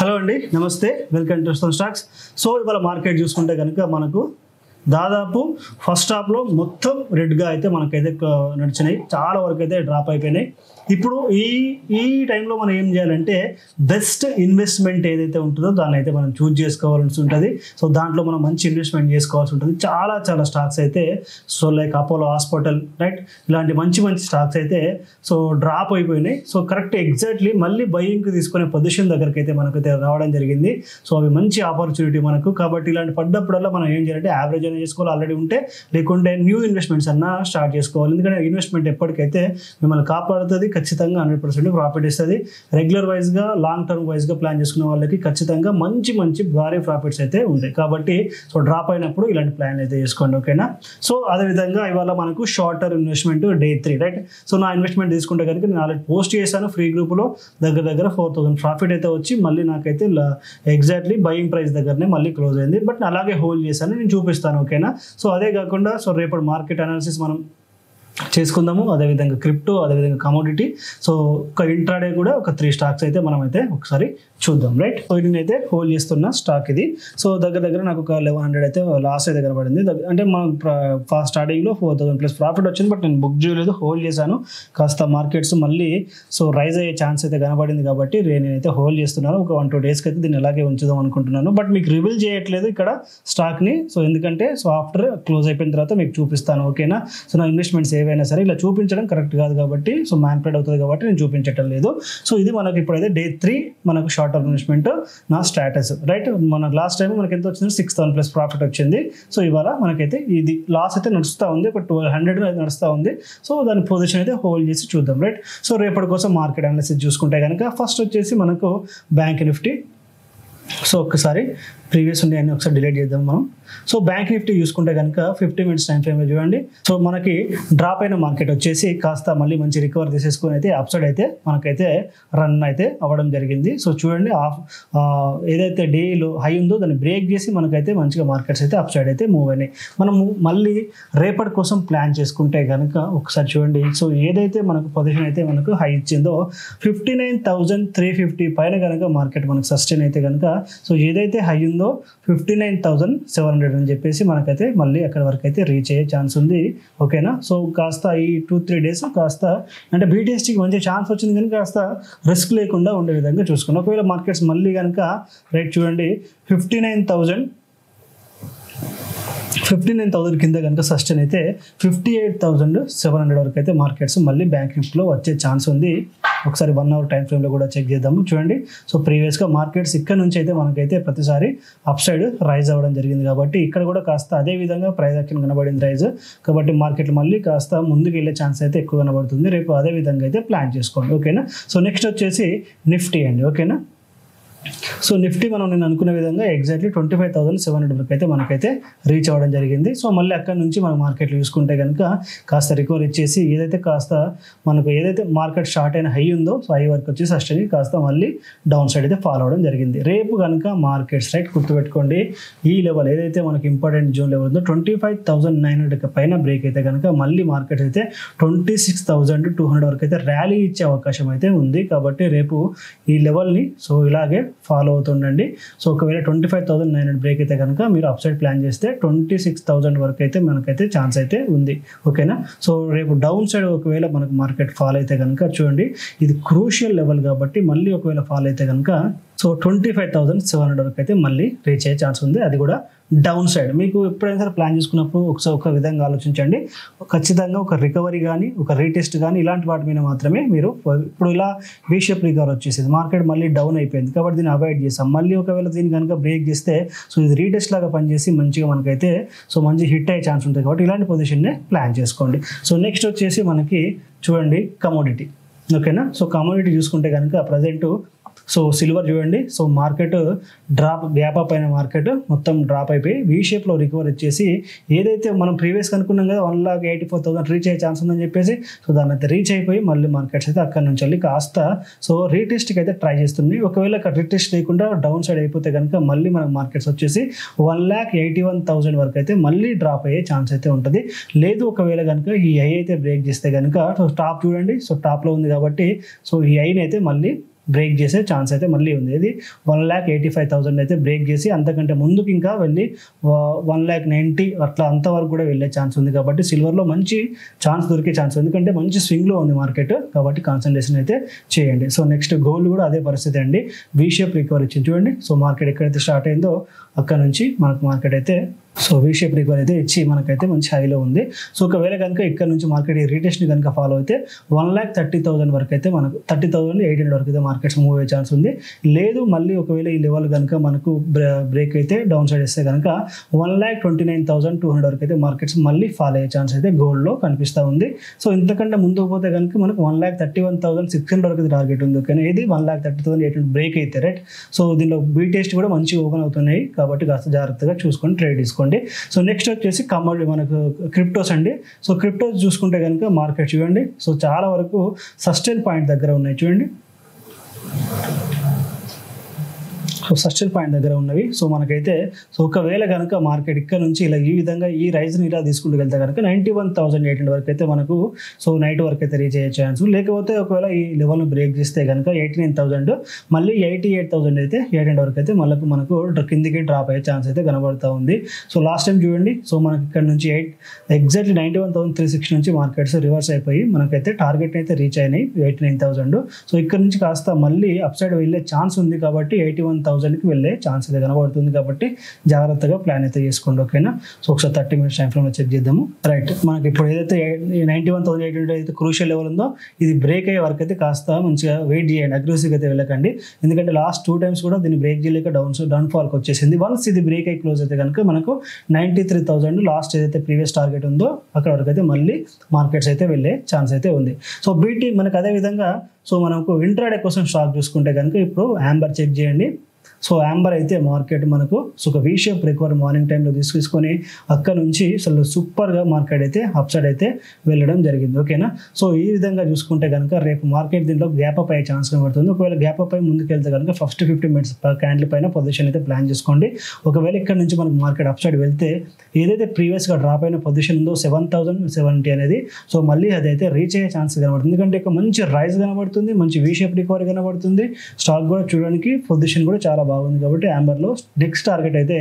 Hello అండి, నమస్తే, welcome to stone stocks. So ఇవాళ మార్కెట్ చూసుకుంటే కనుక మనకు దాదాపు ఫస్ట్ హాఫ్లో మొత్తం రెడ్గా అయితే మనకైతే నడిచినాయి, చాలా వరకు అయితే డ్రాప్ అయిపోయినాయి. ఇప్పుడు ఈ టైంలో మనం ఏం చేయాలంటే బెస్ట్ ఇన్వెస్ట్మెంట్ ఏదైతే ఉంటుందో దాన్ని అయితే మనం చూజ్ చేసుకోవాల్సి ఉంటుంది. సో దాంట్లో మనం మంచి ఇన్వెస్ట్మెంట్ చేసుకోవాల్సి ఉంటుంది. చాలా స్టాక్స్ అయితే so like Apollo hospital right, ఇలాంటి మంచి స్టాక్స్ అయితే సో డ్రాప్ అయిపోయినాయి. సో కరెక్ట్ ఎగ్జాక్ట్లీ మళ్ళీ బయింగ్కి తీసుకునే పొజిషన్ దగ్గరికి అయితే మనకైతే రావడం జరిగింది. సో అవి మంచి ఆపర్చునిటీ మనకు. కాబట్టి ఇలాంటి పడ్డప్పుడల్లా మనం ఏం చేయాలంటే యావరేజ్ అనేది చేసుకోవాలి ఆల్రెడీ ఉంటే, లేకుంటే న్యూ ఇన్వెస్ట్మెంట్స్ అన్నా స్టార్ట్ చేసుకోవాలి. ఎందుకంటే ఇన్వెస్ట్మెంట్ ఎప్పటికైతే మిమ్మల్ని కాపాడుతుంది, ఖచ్చితంగా 100% ప్రాఫిట్ ఇస్తుంది. రెగ్యులర్ వైజ్గా లాంగ్ టర్మ్ వైజ్గా ప్లాన్ చేసుకునే వాళ్ళకి ఖచ్చితంగా మంచి భారీ ప్రాఫిట్స్ అయితే ఉంటాయి. కాబట్టి సో డ్రాప్ అయినప్పుడు ఇలాంటి ప్లాన్ అయితే చేసుకోండి, ఓకేనా. సో అదేవిధంగా ఇవాళ మనకు short term investment day 3 right. So నా ఇన్వెస్ట్మెంట్ తీసుకుంటే కనుక నేను ఆల్రెడీ పోస్ట్ చేశాను ఫ్రీ గ్రూప్లో, దగ్గర 4000 ప్రాఫిట్ అయితే వచ్చి మళ్ళీ నాకైతే ఎగ్జాక్ట్లీ బయింగ్ ప్రైస్ దగ్గరనే మళ్ళీ క్లోజ్ అయింది. బట్ అలాగే హోల్డ్ చేశాను, నేను చూపిస్తాను, ఓకేనా. సో అదే కాకుండా సో రేపటి మార్కెట్ అనాలిసిస్ మనం చేసుకుందాము. అదేవిధంగా క్రిప్టో, అదేవిధంగా కమోడిటీ. సో ఒక ఇంట్రాడే కూడా ఒక 3 స్టాక్స్ అయితే మనం అయితే ఒకసారి చూద్దాం రైట్. సో నేనైతే హోల్డ్ చేస్తున్న స్టాక్ ఇది. సో దగ్గర నాకు ఒక 1100 అయితే లాస్ అయితే కనబడింది. అంటే మనం ఫస్ట్ స్టార్టింగ్లో 4000 ప్లస్ ప్రాఫిట్ వచ్చింది, బట్ నేను బుక్ చేయలేదు, హోల్డ్ చేశాను. కాస్త మార్కెట్స్ మళ్ళీ సో రైజ్ అయ్యే ఛాన్స్ అయితే కనబడింది కాబట్టి నేనైతే హోల్డ్ చేస్తున్నాను. ఒక 1-2 డేస్కి అయితే దీన్ని అలాగే ఉంచుదాం అనుకుంటున్నాను. బట్ మీకు రివీల్ చేయట్లేదు ఇక్కడ స్టాక్ని. సో ఎందుకంటే సో ఆఫ్టర్ క్లోజ్ అయిపోయిన తర్వాత మీకు చూపిస్తాను, ఓకేనా. సో నా ఇన్వెస్ట్మెంట్స్ ఏవైనా సరే ఇలా చూపించడం కరెక్ట్ కాదు కాబట్టి, సో మ్యాన్ప్లేడ్ అవుతుంది కాబట్టి నేను చూపించటం లేదు. సో ఇది మనకి ఇప్పుడైతే డే 3 మనకు షార్ట్ టర్మ్ ఇన్వెస్ట్మెంట్ నా స్టాటస్ రైట్. మన లాస్ట్ టైం మనకి ఎంత వచ్చింది, 6000 ప్లస్ ప్రాఫిట్ వచ్చింది. సో ఇవాళ మనకైతే ఇది లాస్ అయితే నడుస్తూ ఉంది, ఒక 1200 నడుస్తూ ఉంది. సో దాని పొజిషన్ అయితే హోల్డ్ చేసి చూద్దాం రైట్. సో రేపటి కోసం మార్కెట్ అనాలిసిస్ చూసుకుంటే కనుక ఫస్ట్ వచ్చేసి మనకు బ్యాంక్ నిఫ్టీ. సో ఒక్కసారి ప్రీవియస్ ఉండే అన్ని ఒకసారి డిలీట్ చేద్దాం మనం. సో బ్యాంక్ నిఫ్టీ చూసుకుంటే కనుక 50 మినిట్స్ టైం ఫ్రేమ్లో చూడండి. సో మనకి డ్రాప్ అయిన మార్కెట్ వచ్చేసి కాస్త మళ్ళీ మంచి రికవర్ తీసేసుకొని అయితే అప్ సైడ్ అయితే మనకైతే రన్ అయితే అవ్వడం జరిగింది. సో చూడండి ఏదైతే డేలో హై ఉందో దాన్ని బ్రేక్ చేసి మనకైతే మంచిగా మార్కెట్స్ అయితే అప్ సైడ్ అయితే మూవ్ అయినాయి. మనము మళ్ళీ రేపటి కోసం ప్లాన్ చేసుకుంటే కనుక ఒకసారి చూడండి. సో ఏదైతే మనకు పొజిషన్ అయితే మనకు హై ఇచ్చిందో 59,350 పైన కనుక మార్కెట్ మనకు సస్టైన్ అయితే కనుక సో ఏదైతే హై ఉందో 59,700 అని చెప్పేసి మనకైతే మళ్ళీ అక్కడ వరకు అయితే రీచ్ అయ్యే ఛాన్స్ ఉంది, ఓకేనా. సో కాస్త ఈ 2-3 డేస్ కాస్త అంటే బీటీఎస్టీకి మంచి ఛాన్స్ వచ్చింది కానీ కాస్త రిస్క్ లేకుండా ఉండే విధంగా చూసుకున్నాం. ఒకవేళ మార్కెట్స్ మళ్ళీ కనుక రైట్ చూడండి 59,000 కింద కనుక సస్టైన్ అయితే 58,700 వరకు అయితే మార్కెట్స్ మళ్ళీ బ్యాంక్ నిఫ్టీలో వచ్చే ఛాన్స్ ఉంది. ఒకసారి 1 అవర్ టైం ఫ్రేమ్లో కూడా చెక్ చేద్దాము చూడండి. సో ప్రీవియస్గా మార్కెట్స్ ఇక్కడ నుంచి అయితే మనకైతే ప్రతిసారి అప్ సైడ్ రైజ్ అవ్వడం జరిగింది కాబట్టి ఇక్కడ కూడా కాస్త అదే విధంగా ప్రైస్ యాక్షన్ కనబడింది రైజ్. కాబట్టి మార్కెట్ మళ్ళీ కాస్త ముందుకు వెళ్ళే ఛాన్స్ అయితే ఎక్కువ కనబడుతుంది. రేపు అదే విధంగా అయితే ప్లాన్ చేసుకోండి, ఓకేనా. సో నెక్స్ట్ వచ్చేసి నిఫ్టీ అండి, ఓకేనా. సో నిఫ్టీ మనం నేను అనుకున్న విధంగా ఎగ్జాక్ట్లీ 25,700 వరకు అయితే మనకైతే రీచ్ అవ్వడం జరిగింది. సో మళ్ళీ అక్కడ నుంచి మనం మార్కెట్లో చూసుకుంటే కనుక కాస్త రికవర్ ఇచ్చేసి ఏదైతే కాస్త మనకు ఏదైతే మార్కెట్ షార్ట్ అయిన హై ఉందో సో హై వరకు వచ్చి సస్టైన్ కాస్త మళ్ళీ డౌన్ సైడ్ అయితే ఫాలో అవ్వడం జరిగింది. రేపు కనుక మార్కెట్స్ రైట్ గుర్తుపెట్టుకోండి, ఈ లెవెల్ ఏదైతే మనకి ఇంపార్టెంట్ జోన్ లెవెల్ ఉందో 25,900 పైన బ్రేక్ అయితే కనుక మళ్ళీ మార్కెట్ అయితే 26,200 వరకు అయితే ర్యాలీ ఇచ్చే అవకాశం అయితే ఉంది. కాబట్టి రేపు ఈ లెవెల్ని సో ఇలాగే ఫాలో అవుతుండండి. సో ఒకవేళ 25,900 బ్రేక్ అయితే కనుక మీరు అప్ సైడ్ ప్లాన్ చేస్తే 26,000 వరకు అయితే మనకైతే ఛాన్స్ అయితే ఉంది, ఓకేనా. సో రేపు డౌన్ సైడ్ ఒకవేళ మనకు మార్కెట్ ఫాల్ అయితే కనుక చూడండి ఇది క్రూషియల్ లెవెల్ కాబట్టి మళ్ళీ ఒకవేళ ఫాల్ అయితే కనుక సో 25,700 వరకు అయితే మళ్ళీ రీచ్ అయ్యే ఛాన్స్ ఉంది, అది కూడా డౌన్ సైడ్. మీకు ఎప్పుడైనా సరే ప్లాన్ చేసుకున్నప్పుడు ఒకసారి ఒక విధంగా ఆలోచించండి. ఖచ్చితంగా ఒక రికవరీ కానీ ఒక రీటెస్ట్ కానీ ఇలాంటి వాటి మీద మాత్రమే మీరు. ఇప్పుడు ఇలా వీ షేప్ రికవర్ వచ్చేసింది, మార్కెట్ మళ్ళీ డౌన్ అయిపోయింది కాబట్టి దీన్ని అవాయిడ్ చేస్తాం. మళ్ళీ ఒకవేళ దీన్ని కనుక బ్రేక్ చేస్తే సో ఇది రీటెస్ట్ లాగా పనిచేసి మంచిగా మనకైతే సో మంచి హిట్ అయ్యే ఛాన్స్ ఉంటుంది కాబట్టి ఇలాంటి పొజిషన్ని ప్లాన్ చేసుకోండి. సో నెక్స్ట్ వచ్చేసి మనకి చూడండి కమోడిటీ, ఓకేనా. సో కమోడిటీ చూసుకుంటే కనుక ప్రజెంట్ సో సిల్వర్ చూడండి. So market drop gap up అయిన మార్కెట్ మొత్తం డ్రాప్ అయిపోయి వీ షేప్లో రికవర్ వచ్చేసి ఏదైతే మనం ప్రీవియస్గా అనుకున్నాం కదా 1,84,000 రీచ్ అయ్యే ఛాన్స్ ఉందని చెప్పేసి సో దాన్ని అయితే రీచ్ అయిపోయి మళ్ళీ మార్కెట్స్ అయితే అక్కడ నుంచి వెళ్ళి కాస్త సో రీటెస్ట్కి అయితే ట్రై చేస్తుంది. ఒకవేళ అక్కడ రీటెస్ట్ లేకుండా డౌన్ సైడ్ అయిపోతే కనుక మళ్ళీ మనకు మార్కెట్స్ వచ్చేసి 1,81,000 వరకు అయితే మళ్ళీ డ్రాప్ అయ్యే ఛాన్స్ అయితే ఉంటుంది. లేదు ఒకవేళ కనుక ఈ ఐ అయితే బ్రేక్ చేస్తే కనుక సో టాప్ చూడండి. సో టాప్లో ఉంది కాబట్టి సో ఈ ఐని అయితే మళ్ళీ బ్రేక్ చేసే ఛాన్స్ అయితే మళ్ళీ ఉంది. ఇది 1,85,000 అయితే బ్రేక్ చేసి అంతకంటే ముందుకు ఇంకా వెళ్ళి 1,90,000 అట్లా అంతవరకు కూడా వెళ్ళే ఛాన్స్ ఉంది. కాబట్టి సిల్వర్లో మంచి ఛాన్స్ దొరికే ఛాన్స్, ఎందుకంటే మంచి స్వింగ్లో ఉంది మార్కెట్, కాబట్టి కాన్సన్ట్రేషన్ అయితే చేయండి. సో నెక్స్ట్ గోల్డ్ కూడా అదే పరిస్థితి అండి, వీ షేప్ రికవరీ ఇచ్చింది చూడండి. సో మార్కెట్ ఎక్కడైతే స్టార్ట్ అయిందో అక్కడ నుంచి మనకు మార్కెట్ అయితే సో వీ షేప్ రికవరీ అయితే ఇచ్చి మనకైతే మంచి హైలో ఉంది. సో ఒకవేళ కనుక ఇక్కడ నుంచి మార్కెట్ ఈ రీటెస్ట్ని కనుక ఫాలో అయితే 1,30,000 వరకు అయితే మనకు 30,800 వరకు అయితే మార్కెట్స్ మూవ్ అయ్యే ఛాన్స్ ఉంది. లేదు మళ్ళీ ఒకవేళ ఈ లెవెల్ కనుక మనకు బ్రేక్ అయితే డౌన్ సైడ్ ఇస్తే కనుక 1,29,200 వరకు అయితే మార్కెట్స్ మళ్ళీ ఫాలో అయ్యే ఛాన్స్ అయితే గోల్డ్లో కనిపిస్తూ ఉంది. సో ఇంతకంటే ముందుకు పోతే కనుక మనకు 1,31,600 వరకు టార్గెట్ ఉంది. కానీ ఇది 1,30,800 బ్రేక్ అయితే రైట్. సో దీనిలో బీ టెస్ట్ కూడా మంచిగా ఓపెన్ అవుతున్నాయి, కాబట్టి కాస్త జాగ్రత్తగా చూసుకొని ట్రేడ్ తీసుకోండి. సో నెక్స్ట్ వచ్చేసి కమోడిటీ మనకు క్రిప్టోస్ అండి. సో క్రిప్టోస్ చూసుకుంటే కనుక మార్కెట్ చూడండి, సో చాలా వరకు సస్టైన్ పాయింట్ దగ్గర ఉన్నాయి చూడండి. సో సస్టైన్ పాయింట్ దగ్గర ఉన్నవి. సో మనకైతే సో ఒకవేళ కనుక మార్కెట్ ఇక్కడ నుంచి ఇలా ఈ విధంగా ఈ రైజ్ని ఇలా తీసుకుంటూ వెళ్తే కనుక 91,800 వరకు అయితే మనకు సో నైట్ వరకు అయితే రీచ్ అయ్యే ఛాన్స్. లేకపోతే ఒకవేళ ఈ లెవెల్ని బ్రేక్ చేస్తే కనుక 89,000 మళ్ళీ 88,000 అయితే 800 వరకు అయితే మళ్ళీ మనకు కిందికి డ్రాప్ అయ్యే ఛాన్స్ అయితే కనబడుతూ ఉంది. సో లాస్ట్ టైం చూడండి, సో మనకి ఇక్కడ నుంచి ఎగ్జాక్ట్లీ 91,360 నుంచి మార్కెట్స్ రివర్స్ అయిపోయి మనకైతే టార్గెట్ అయితే రీచ్ అయినాయి 89,000. సో ఇక్కడ నుంచి కాస్త మళ్ళీ అప్ సైడ్ వెళ్ళే ఛాన్స్ ఉంది, కాబట్టి 81,000కి వెళ్ళే ఛాన్స్ అయితే కనబడుతుంది. కాబట్టి జాగ్రత్తగా ప్లాన్ అయితే చేసుకోండి, ఓకేనా. సో ఒకసారి 30 minutes టైం ఫ్రేమ్ చెక్ చేద్దాము. రైట్, మనకి ఇప్పుడు ఏదైతే 91,800 అయితే క్రూషియల్ లెవెల్ ఉందో ఇది బ్రేక్ అయ్యే వరకు అయితే కాస్త మంచిగా వెయిట్ చేయండి, అగ్రెసివ్గా అయితే వెళ్ళకండి. ఎందుకంటే లాస్ట్ 2 times కూడా దీన్ని బ్రేక్ చేయలేక డౌన్ ఫాల్కి వచ్చేసింది. వన్స్ ఇది బ్రేక్ అయ్యి క్లోజ్ అయితే కనుక మనకు 93,000 లాస్ట్ ఏదైతే ప్రీవియస్ టార్గెట్ ఉందో అక్కడ వరకు అయితే మళ్ళీ మార్కెట్స్ అయితే వెళ్ళే ఛాన్స్ అయితే ఉంది. సో బీటీ మనకు అదే విధంగా సో మనకు ఇంట్రాడే కోసం స్టాక్ చూసుకుంటే కనుక ఇప్పుడు యాంబర్ చెక్ చేయండి. సో యాంబర్ అయితే మార్కెట్ మనకు సో ఒక వీ షేప్ రికవరీ మార్నింగ్ టైంలో తీసుకొని అక్కడ నుంచి అసలు సూపర్గా మార్కెట్ అయితే అప్ సైడ్ అయితే వెళ్ళడం జరిగింది, ఓకేనా. సో ఈ విధంగా చూసుకుంటే కనుక రేపు మార్కెట్ దీంట్లో గ్యాప్ అప్ అయ్యే ఛాన్స్ కనబడుతుంది. ఒకవేళ గ్యాప్ అప్ అయి ముందుకు వెళ్తే కనుక ఫస్ట్ 50 minutes క్యాండిల్ పైన పొజిషన్ అయితే ప్లాన్ చేసుకోండి. ఒకవేళ ఇక్కడ నుంచి మనకు మార్కెట్ అప్ సైడ్ వెళ్తే ఏదైతే ప్రీవియస్గా డ్రాప్ అయిన పొజిషన్ ఉందో 7,070 అనేది సో మళ్ళీ అదైతే రీచ్ అయ్యే ఛాన్స్ కనబడుతుంది. ఎందుకంటే ఒక మంచి రైజ్ కనబడుతుంది, మంచి వీ షేప్ రికవరీ కనబడుతుంది. స్టాక్ కూడా చూడడానికి పొజిషన్ కూడా చాలా బాగుంది. కాబట్టి యాంబర్లో నెక్స్ట్ టార్గెట్ అయితే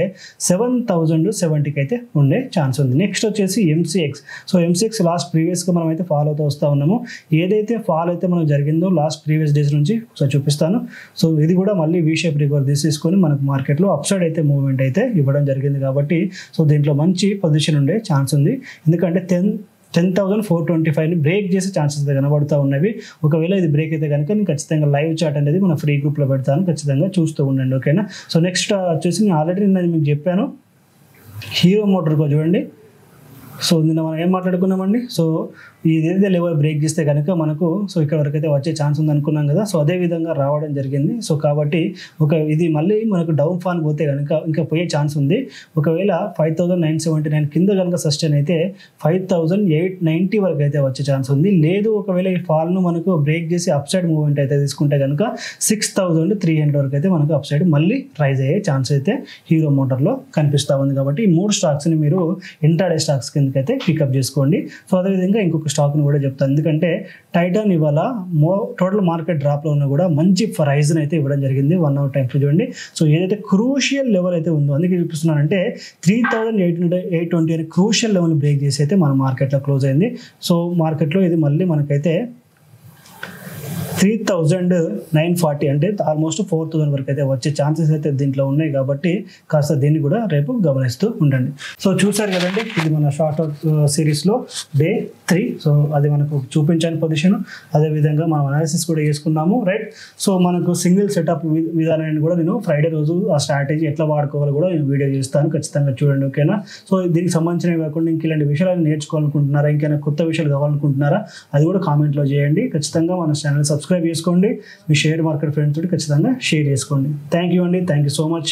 7,070కి అయితే ఉండే ఛాన్స్ ఉంది. నెక్స్ట్ వచ్చేసి ఎంసీఎక్స్. సో ఎంసీఎక్స్ లాస్ట్ ప్రీవియస్గా మనం అయితే ఫాలో అవుతూ వస్తూ ఉన్నాము. ఏదైతే ఫాలో అయితే మనకు జరిగిందో లాస్ట్ ప్రీవియస్ డేస్ నుంచి ఒకసారి చూపిస్తాను. సో ఇది కూడా మళ్ళీ వీ షేప్ రికవరీ తీసుకొని మనకు మార్కెట్లో అప్ సైడ్ అయితే మూవ్మెంట్ అయితే ఇవ్వడం జరిగింది. కాబట్టి సో దీంట్లో మంచి పొజిషన్ ఉండే ఛాన్స్ ఉంది. ఎందుకంటే 10,425ని బ్రేక్ చేసే ఛాన్సెస్ కనబడుతూ ఉన్నవి. ఒకవేళ ఇది బ్రేక్ అయితే కనుక నేను ఖచ్చితంగా లైవ్ చాట్ అనేది మన ఫ్రీ గ్రూప్లో పెడతాను, ఖచ్చితంగా చూస్తూ ఉండండి, ఓకేనా. సో నెక్స్ట్ వచ్చేసి నేను ఆల్రెడీ నేను మీకు చెప్పాను హీరో మోటార్కో చూడండి. సో నిన్న మనం ఏం మాట్లాడుకున్నామండి, సో ఏదైతే లెవెల్ బ్రేక్ చేస్తే కనుక మనకు సో ఇక్కడ వరకు అయితే వచ్చే ఛాన్స్ ఉంది అనుకున్నాం కదా. సో అదే విధంగా రావడం జరిగింది. సో కాబట్టి ఇది మళ్ళీ మనకు డౌన్ ఫాల్ పోతే కనుక ఇంకా పోయే ఛాన్స్ ఉంది. ఒకవేళ 5,979 కింద కనుక సస్టైన్ అయితే 5,890 వరకు అయితే వచ్చే ఛాన్స్ ఉంది. లేదు ఒకవేళ ఈ ఫాల్ను మనకు బ్రేక్ చేసి అప్ సైడ్ మూవ్మెంట్ అయితే తీసుకుంటే కనుక 6,300 వరకు అయితే మనకు అప్ సైడ్ మళ్ళీ రైజ్ అయ్యే ఛాన్స్ అయితే హీరో మోటార్లో కనిపిస్తూ ఉంది. కాబట్టి ఈ 3 స్టాక్స్ని మీరు ఇంట్రాడే స్టాక్స్ కిందకైతే పికప్ చేసుకోండి. సో అదేవిధంగా ఇంకొక స్టాక్ని కూడా చెప్తాను, ఎందుకంటే టైటాన్ ఇవాళ టోటల్ మార్కెట్ డ్రాప్లో ఉన్నా కూడా మంచి రైజ్ని అయితే ఇవ్వడం జరిగింది 1 hour టైం చూడండి. సో ఏదైతే క్రూషియల్ లెవెల్ అయితే ఉందో అందుకే చూపిస్తున్నానంటే 3,820 అనే క్రూషియల్ లెవెల్ బ్రేక్ చేసి అయితే మన మార్కెట్లో క్లోజ్ అయింది. సో మార్కెట్లో ఇది మళ్ళీ మనకైతే 3,940 అంటే ఆల్మోస్ట్ 4,000 వరకు అయితే వచ్చే ఛాన్సెస్ అయితే దీంట్లో ఉన్నాయి. కాబట్టి కాస్త దీన్ని కూడా రేపు గమనిస్తూ ఉండండి. సో చూసారు కదండి, ఇది మన షార్ట్ అవుట్ సిరీస్లో డే 3. సో అది మనకు చూపించని పొజిషన్, అదేవిధంగా మనం అనాలిసిస్ కూడా చేసుకున్నాము, రైట్. సో మనకు సింగిల్ సెటప్ విధానాన్ని కూడా నేను ఫ్రైడే రోజు ఆ స్ట్రాటజీ ఎట్లా వాడుకోవాలో కూడా నేను వీడియో చేస్తాను, ఖచ్చితంగా చూడండి, ఓకేనా. సో దీనికి సంబంధించినవి కాకుండా ఇంక ఇలాంటి విషయాలు నేర్చుకోవాలనుకుంటున్నారా, ఇంకైనా కొత్త విషయాలు కావాలనుకుంటున్నారా అది కూడా కామెంట్లో చేయండి. ఖచ్చితంగా మన ఛానల్ సబ్స్క్రైబ్ చేసుకోండి, మీ షేర్ మార్కెట్ ఫ్రెండ్స్ తోటి ఖచ్చితంగా షేర్ చేసుకోండి. థ్యాంక్ యూ అండి, థ్యాంక్ యూ సో మచ్.